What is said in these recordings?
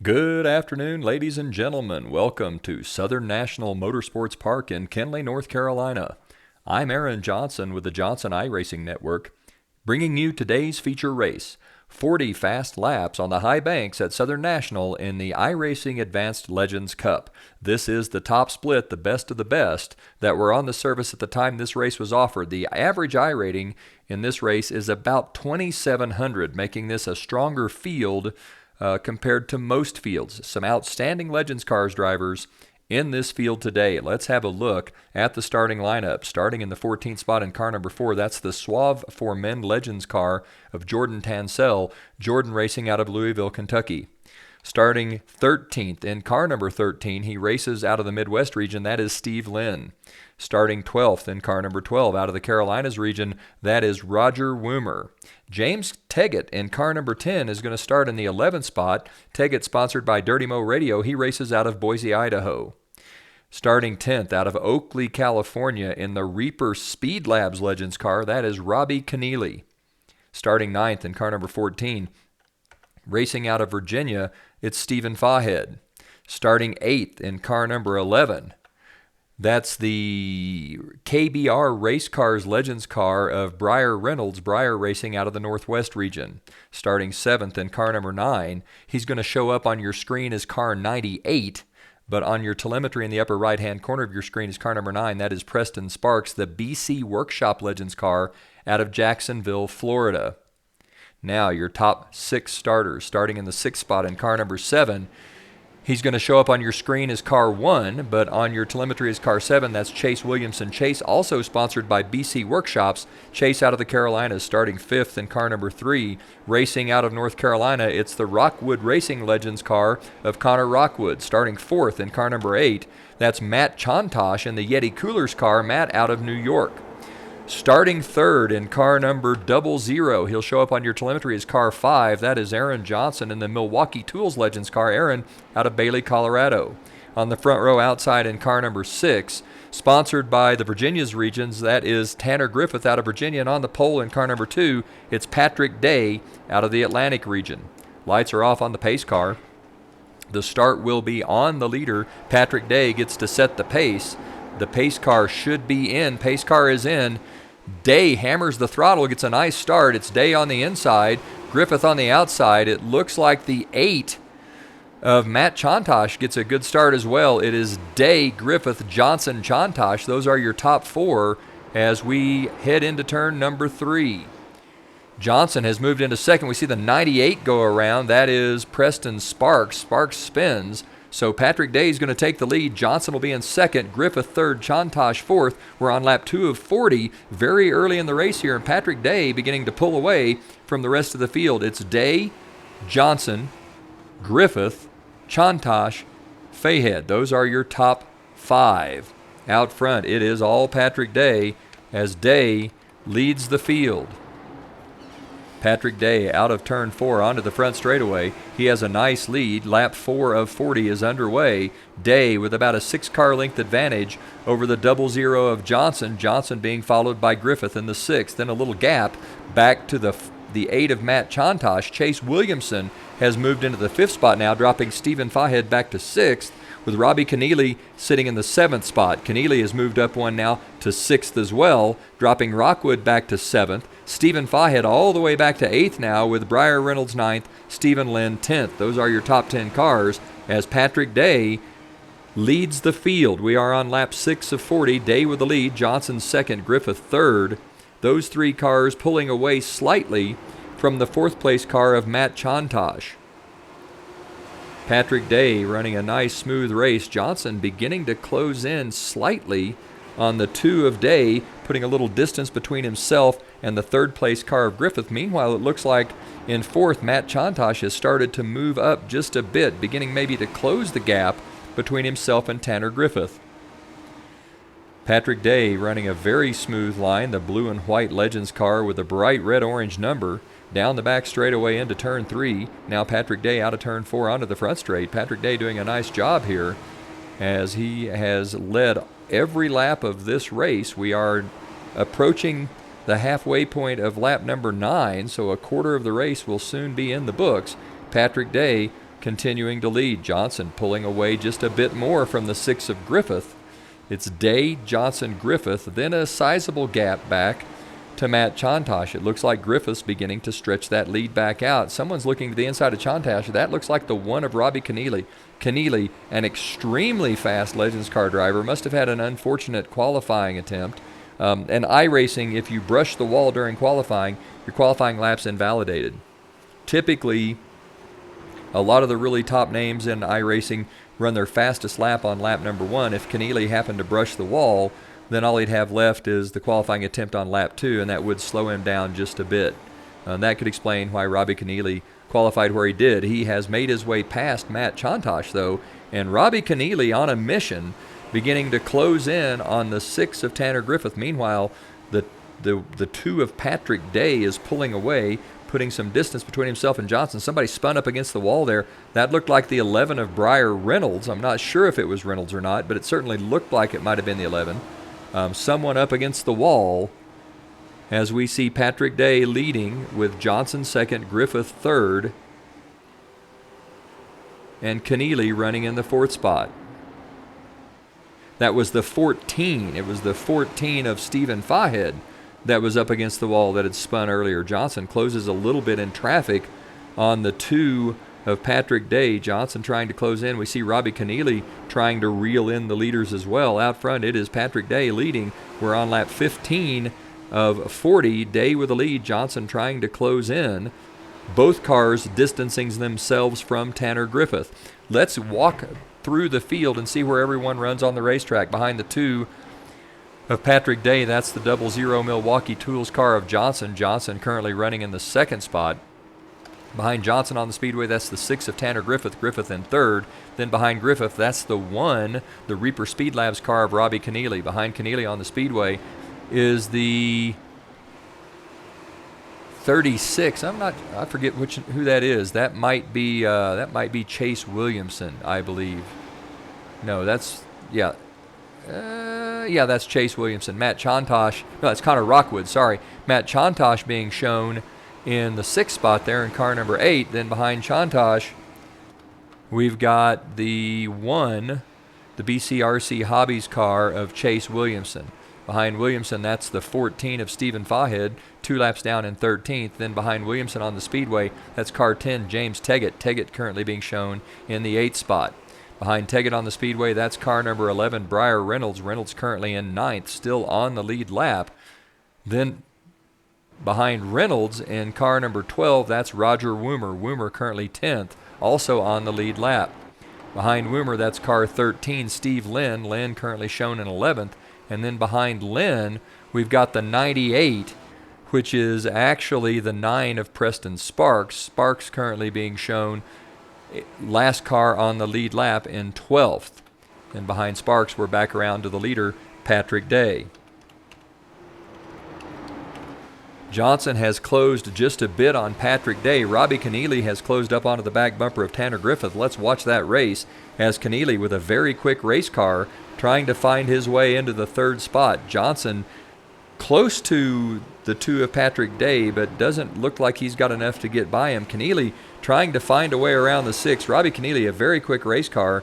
Good afternoon, ladies and gentlemen. Welcome to Southern National Motorsports Park in Kenly, North Carolina. I'm Aaron Johnson with the Johnson iRacing Network, bringing you today's feature race, 40 fast laps on the high banks at Southern National in the iRacing Advanced Legends Cup. This is the top split, the best of the best, that were on the service at the time this race was offered. The average I rating in this race is about 2,700, making this a stronger field compared to most fields. Some outstanding Legends Cars drivers in this field today. Let's have a look at the starting lineup. Starting in the 14th spot in car number 4, that's the Suave for Men Legends car of Jordan Tansell. Jordan racing out of Louisville, Kentucky. Starting 13th in car number 13, he races out of the Midwest region. That is Steve Lynn. Starting 12th in car number 12 out of the Carolinas region, that is Roger Woomer. James Teggett in car number 10 is going to start in the 11th spot. Teggett, sponsored by Dirty Mo Radio, he races out of Boise, Idaho. Starting 10th out of Oakley, California in the Reaper Speed Labs Legends car, that is Robbie Keneally. Starting 9th in car number 14, racing out of Virginia, it's Stephen Fahed. Starting 8th in car number 11, that's the KBR Race Cars Legends car of Briar Reynolds, Briar racing out of the Northwest region. Starting 7th in car number 9, he's going to show up on your screen as car 98, but on your telemetry in the upper right-hand corner of your screen is car number 9. That is Preston Sparks, the BC Workshop Legends car out of Jacksonville, Florida. Now, your top 6 starters. Starting in the 6th spot in car number 7, he's going to show up on your screen as car 1, but on your telemetry as car 7, that's Chase Williamson. Chase, also sponsored by BC Workshops. Chase out of the Carolinas, starting 5th in car number 3. Racing out of North Carolina, it's the Rockwood Racing Legends car of Connor Rockwood. Starting 4th in car number 8, that's Matt Chontosh in the Yeti Coolers car, Matt out of New York. Starting 3rd in car number 00, he'll show up on your telemetry as car 5. That is Aaron Johnson in the Milwaukee Tools Legends car, Aaron out of Bailey, Colorado. On the front row outside in car number 6, sponsored by the Virginia's regions, that is Tanner Griffith out of Virginia. And on the pole in car number 2, it's Patrick Day out of the Atlantic region. Lights are off on the pace car. The start will be on the leader. Patrick Day gets to set the pace. The pace car should be in. Pace car is in. Day hammers the throttle, gets a nice start. It's Day on the inside, Griffith on the outside. It looks like the 8 of Matt Chontosh gets a good start as well. It is Day, Griffith, Johnson, Chontosh. Those are your top 4 as we head into turn number 3. Johnson has moved into second. We see the 98 go around. That is Preston Sparks. Sparks spins. So Patrick Day is going to take the lead. Johnson will be in second. Griffith third. Chontosh fourth. We're on lap 2 of 40. Very early in the race here. And Patrick Day beginning to pull away from the rest of the field. It's Day, Johnson, Griffith, Chontosh, Fahed. Those are your top 5. Out front, it is all Patrick Day as Day leads the field. Patrick Day out of turn 4 onto the front straightaway. He has a nice lead. Lap 4 of 40 is underway. Day with about a 6-car length advantage over the 00 of Johnson. Johnson being followed by Griffith in the 6th. Then a little gap back to the 8 of Matt Chontosh. Chase Williamson has moved into the 5th spot now, dropping Stephen Fahed back to 6th, with Robbie Keneally sitting in the 7th spot. Keneally has moved up one now to 6th as well, dropping Rockwood back to 7th. Stephen Fahed all the way back to 8th now, with Briar Reynolds 9th, Stephen Lynn 10th. Those are your top 10 cars as Patrick Day leads the field. We are on lap 6 of 40. Day with the lead, Johnson second, Griffith third. Those 3 cars pulling away slightly from the 4th place car of Matt Chontosh. Patrick Day running a nice smooth race. Johnson beginning to close in slightly on the 2 of Day, putting a little distance between himself and the 3rd place car of Griffith. Meanwhile, it looks like in 4th, Matt Chontosh has started to move up just a bit, beginning maybe to close the gap between himself and Tanner Griffith. Patrick Day running a very smooth line, the blue and white Legends car with a bright red-orange number. Down the back straightaway into turn 3. Now Patrick Day out of turn 4 onto the front straight. Patrick Day doing a nice job here as he has led every lap of this race. We are approaching the halfway point of lap number 9, so a quarter of the race will soon be in the books. Patrick Day continuing to lead. Johnson pulling away just a bit more from the 6 of Griffith. It's Day, Johnson, Griffith, then a sizable gap back to Matt Chontosh. It looks like Griffith's beginning to stretch that lead back out. Someone's looking to the inside of Chontosh. That looks like the 1 of Robbie Keneally. Keneally, an extremely fast Legends car driver, must have had an unfortunate qualifying attempt. And iRacing, if you brush the wall during qualifying, your qualifying lap's invalidated. Typically, a lot of the really top names in iRacing run their fastest lap on lap number 1. If Keneally happened to brush the wall, then all he'd have left is the qualifying attempt on lap 2, and that would slow him down just a bit. And that could explain why Robbie Keneally qualified where he did. He has made his way past Matt Chontosh, though, and Robbie Keneally on a mission, beginning to close in on the 6 of Tanner Griffith. Meanwhile, the 2 of Patrick Day is pulling away, putting some distance between himself and Johnson. Somebody spun up against the wall there. That looked like the 11 of Briar Reynolds. I'm not sure if it was Reynolds or not, but it certainly looked like it might have been the 11. Someone up against the wall, as we see Patrick Day leading with Johnson second, Griffith third, and Keneally running in the 4th spot. That was the 14. It was the 14 of Stephen Fahed that was up against the wall that had spun earlier. Johnson closes a little bit in traffic on the 2 of Patrick Day. Johnson trying to close in. We see Robbie Keneally trying to reel in the leaders as well. Out front, it is Patrick Day leading. We're on lap 15 of 40. Day with the lead. Johnson trying to close in. Both cars distancing themselves from Tanner Griffith. Let's walk through the field and see where everyone runs on the racetrack. Behind the 2 of Patrick Day, that's the 00 Milwaukee Tools car of Johnson. Johnson currently running in the 2nd spot. Behind Johnson on the speedway, that's the 6 of Tanner Griffith. Griffith in 3rd. Then behind Griffith, that's the 1, the Reaper Speed Labs car of Robbie Keneally. Behind Keneally on the speedway is the 36. I forget who that is. That might be Chase Williamson, I believe. No, that's that's Chase Williamson. Matt Chontosh. No, that's Connor Rockwood. Sorry, Matt Chontosh being shown in the 6th spot there in car number 8. Then behind Chontosh, we've got the 1, the BCRC Hobbies car of Chase Williamson. Behind Williamson, that's the 14 of Stephen Fahed, 2 laps down in 13th. Then behind Williamson on the speedway, that's car 10, James Teggett. Teggett currently being shown in the 8th spot. Behind Teggett on the speedway, that's car number 11, Briar Reynolds. Reynolds currently in 9th, still on the lead lap. Then behind Reynolds in car number 12, that's Roger Woomer. Woomer currently 10th, also on the lead lap. Behind Woomer, that's car 13, Steve Lynn. Lynn currently shown in 11th. And then behind Lynn, we've got the 98, which is actually the 9 of Preston Sparks. Sparks currently being shown last car on the lead lap in 12th. And behind Sparks, we're back around to the leader, Patrick Day. Johnson has closed just a bit on Patrick Day. Robbie Keneally has closed up onto the back bumper of Tanner Griffith. Let's watch that race as Keneally, with a very quick race car, trying to find his way into the 3rd spot. Johnson close to the 2 of Patrick Day, but doesn't look like he's got enough to get by him. Keneally trying to find a way around the 6. Robbie Keneally, a very quick race car,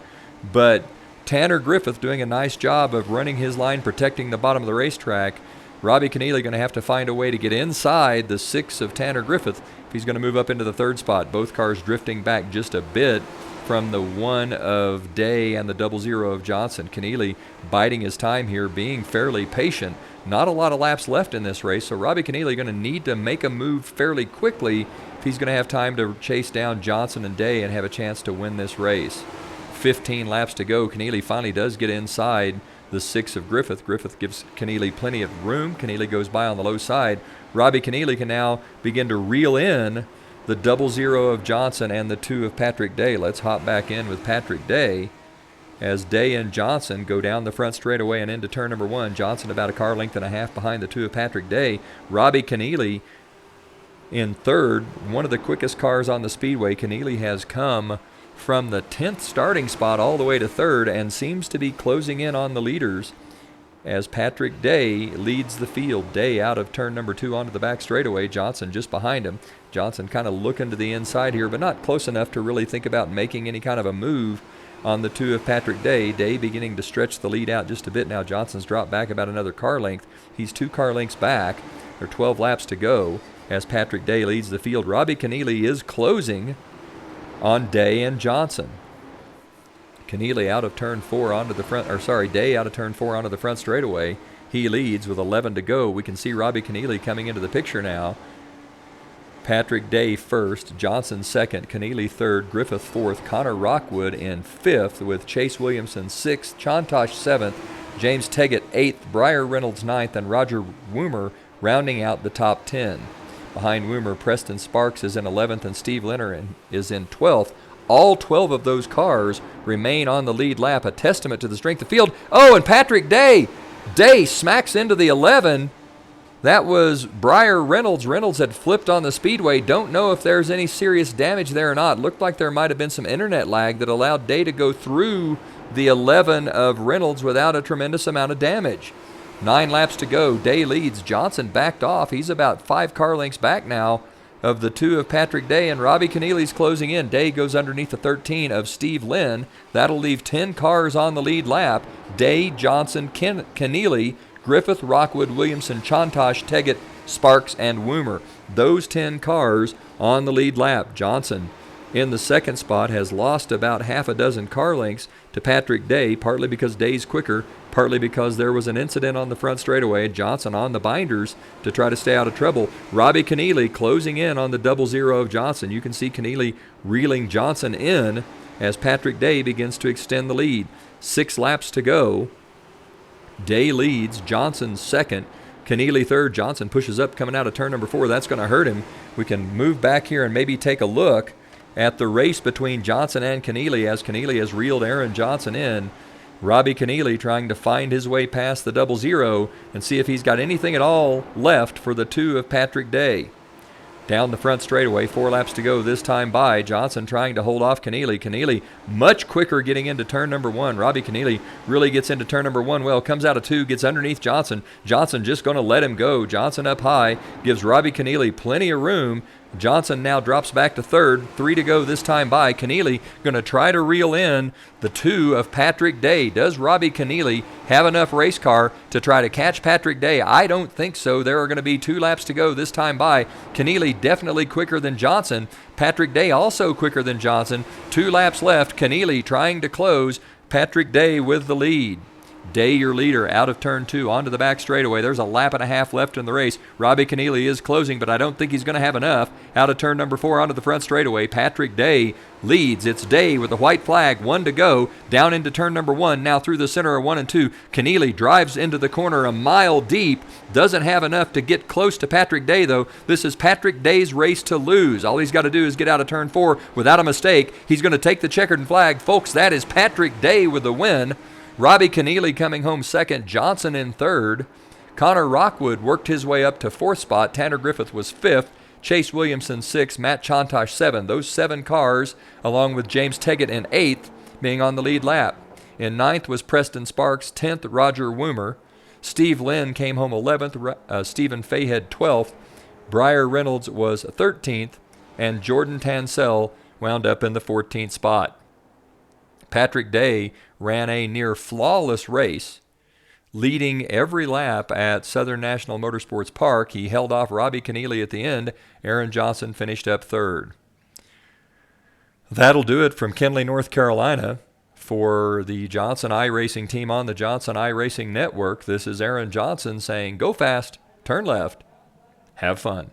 but Tanner Griffith doing a nice job of running his line, protecting the bottom of the racetrack. Robbie Keneally going to have to find a way to get inside the 6 of Tanner Griffith if he's going to move up into the 3rd spot. Both cars drifting back just a bit from the 1 of Day and the 00 of Johnson. Keneally biding his time here, being fairly patient. Not a lot of laps left in this race, so Robbie Keneally going to need to make a move fairly quickly if he's going to have time to chase down Johnson and Day and have a chance to win this race. 15 laps to go. Keneally finally does get inside the 6 of Griffith. Griffith gives Keneally plenty of room. Keneally goes by on the low side. Robbie Keneally can now begin to reel in the 00 of Johnson and the 2 of Patrick Day. Let's hop back in with Patrick Day as Day and Johnson go down the front straightaway and into turn number 1. Johnson about a car length and a half behind the 2 of Patrick Day. Robbie Keneally in 3rd, one of the quickest cars on the speedway. Keneally has come from the 10th starting spot all the way to 3rd and seems to be closing in on the leaders as Patrick Day leads the field. Day out of turn number 2 onto the back straightaway. Johnson just behind him. Johnson kind of looking to the inside here, but not close enough to really think about making any kind of a move on the 2 of Patrick Day. Day beginning to stretch the lead out just a bit now. Johnson's dropped back about another car length. He's 2 car lengths back. There are 12 laps to go as Patrick Day leads the field. Robbie Keneally is closing on Day and Johnson. Keneally out of turn 4 onto the front, Day out of turn 4 onto the front straightaway. He leads with 11 to go. We can see Robbie Keneally coming into the picture now. Patrick Day first, Johnson second, Keneally third, Griffith fourth, Connor Rockwood in fifth, with Chase Williamson sixth, Chontosh seventh, James Teggett eighth, Briar Reynolds ninth, and Roger Woomer rounding out the top 10. Behind Woomer, Preston Sparks is in 11th, and Steve Linner is in 12th. All 12 of those cars remain on the lead lap, a testament to the strength of the field. Oh, and Patrick Day smacks into the 11. That was Briar Reynolds. Reynolds had flipped on the speedway. Don't know if there's any serious damage there or not. Looked like there might have been some internet lag that allowed Day to go through the 11 of Reynolds without a tremendous amount of damage. 9 laps to go. Day leads. Johnson backed off. He's about 5 car lengths back now of the 2 of Patrick Day, and Robbie Keneally's closing in. Day goes underneath the 13 of Steve Lynn. That'll leave 10 cars on the lead lap. Day, Johnson, Keneally, Griffith, Rockwood, Williamson, Chontosh, Teggett, Sparks, and Woomer. Those 10 cars on the lead lap. Johnson in the second spot has lost about half a dozen car lengths to Patrick Day, partly because Day's quicker, partly because there was an incident on the front straightaway. Johnson on the binders to try to stay out of trouble. Robbie Keneally closing in on the 00 of Johnson. You can see Keneally reeling Johnson in as Patrick Day begins to extend the lead. 6 laps to go. Day leads, Johnson second, Keneally third. Johnson pushes up coming out of turn number 4. That's going to hurt him. We can move back here and maybe take a look at the race between Johnson and Keneally as Keneally has reeled Aaron Johnson in. Robbie Keneally trying to find his way past the 00 and see if he's got anything at all left for the 2 of Patrick Day. Down the front straightaway, 4 laps to go this time by. Johnson trying to hold off Keneally. Keneally much quicker getting into turn number 1. Robbie Keneally really gets into turn number 1 well, comes out of 2, gets underneath Johnson. Johnson just going to let him go. Johnson up high, gives Robbie Keneally plenty of room. Johnson now drops back to third. 3 to go this time by. Keneally going to try to reel in the 2 of Patrick Day. Does Robbie Keneally have enough race car to try to catch Patrick Day? I don't think so. There are going to be 2 laps to go this time by. Keneally definitely quicker than Johnson. Patrick Day also quicker than Johnson. 2 laps left. Keneally trying to close. Patrick Day with the lead. Day, your leader, out of turn 2 onto the back straightaway. There's a lap and a half left in the race. Robbie Keneally is closing, but I don't think he's going to have enough. Out of turn number 4 onto the front straightaway. Patrick Day leads. It's Day with the white flag. 1 to go. Down into turn number 1. Now through the center of 1 and 2. Keneally drives into the corner a mile deep. Doesn't have enough to get close to Patrick Day, though. This is Patrick Day's race to lose. All he's got to do is get out of turn 4 without a mistake. He's going to take the checkered flag. Folks, that is Patrick Day with the win. Robbie Keneally coming home second, Johnson in third. Connor Rockwood worked his way up to 4th spot. Tanner Griffith was 5th. Chase Williamson 6th. Matt Chontosh 7th. Those 7 cars, along with James Teggett in 8th, being on the lead lap. In 9th was Preston Sparks. 10th, Roger Woomer. Steve Lynn came home 11th. Stephen Fayhead 12th. Briar Reynolds was 13th. And Jordan Tansell wound up in the 14th spot. Patrick Day ran a near flawless race, leading every lap at Southern National Motorsports Park. He held off Robbie Keneally at the end. Aaron Johnson finished up third. That'll do it from Kenly, North Carolina. For the Johnson iRacing team on the Johnson iRacing Network, this is Aaron Johnson saying, go fast, turn left, have fun.